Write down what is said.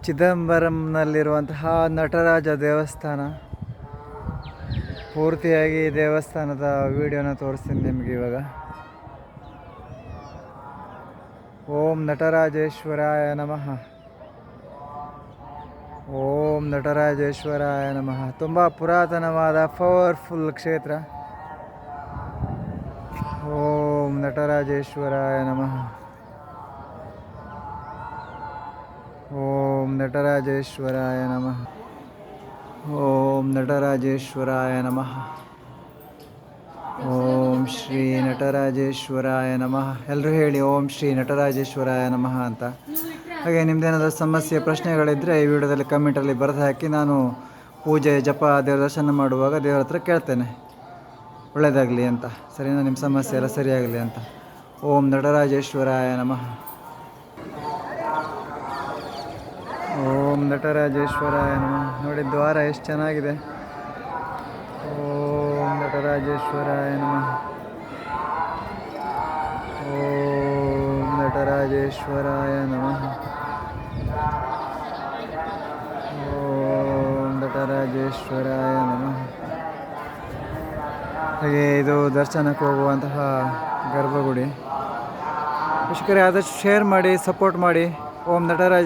ಚಿದಂಬರಂನಲ್ಲಿರುವಂತಹ ನಟರಾಜ ದೇವಸ್ಥಾನ. ಪೂರ್ತಿಯಾಗಿ ದೇವಸ್ಥಾನದ ವಿಡಿಯೋನ ತೋರಿಸ್ತೀನಿ ನಿಮಗೆ ಇವಾಗ. ಓಂ ನಟರಾಜೇಶ್ವರಾಯ ನಮಃ. ಓಂ ನಟರಾಜೇಶ್ವರಾಯ ನಮಃ. ತುಂಬ ಪುರಾತನವಾದ ಪವರ್ಫುಲ್ ಕ್ಷೇತ್ರ. ಓಂ ನಟರಾಜೇಶ್ವರಾಯ ನಮಃ. ಓಂ ನಟರಾಜೇಶ್ವರಾಯ ನಮಃ. ಓಂ ನಟರಾಜೇಶ್ವರಾಯ ನಮಃ. ಓಂ ಶ್ರೀ ನಟರಾಜೇಶ್ವರಾಯ ನಮಃ. ಎಲ್ಲರೂ ಹೇಳಿ ಓಂ ಶ್ರೀ ನಟರಾಜೇಶ್ವರಾಯ ನಮಃ ಅಂತ. ಹಾಗೆ ನಿಮ್ಮದೇನಾದರೂ ಸಮಸ್ಯೆ ಪ್ರಶ್ನೆಗಳಿದ್ದರೆ ಈ ವಿಡಿಯೋದಲ್ಲಿ ಕಮೆಂಟಲ್ಲಿ ಬರೆದು ಹಾಕಿ, ನಾನು ಪೂಜೆ ಜಪ ದೇವರ ದರ್ಶನ ಮಾಡುವಾಗ ದೇವರ ಹತ್ರ ಕೇಳ್ತೇನೆ ಒಳ್ಳೆಯದಾಗಲಿ ಅಂತ. ಸರಿನಾ? ನಿಮ್ಮ ಸಮಸ್ಯೆ ಎಲ್ಲ ಸರಿಯಾಗಲಿ ಅಂತ. ಓಂ ನಟರಾಜೇಶ್ವರಾಯ ನಮಃ. ಓಂ ನಟರಾಜೇಶ್ವರಾಯ ನಮಃ. ನೋಡಿ ದ್ವಾರ ಎಷ್ಟು ಚೆನ್ನಾಗಿದೆ. ಓಂ ನಟರಾಜೇಶ್ವರಾಯ ನಮಃ. ಓಂ ನಟರಾಜೇಶ್ವರಾಯ ನಮಃ. ಓಂ ನಟರಾಜೇಶ್ವರಾಯ ನಮಃ. ಹಾಗೆ ಇದು ದರ್ಶನಕ್ಕೆ ಹೋಗುವಂತಹ ಗರ್ಭಗುಡಿ. ವೀಕ್ಷಕರೇ, ಆದಷ್ಟು ಶೇರ್ ಮಾಡಿ, ಸಪೋರ್ಟ್ ಮಾಡಿ. ಓಂ ನಟರಾಜ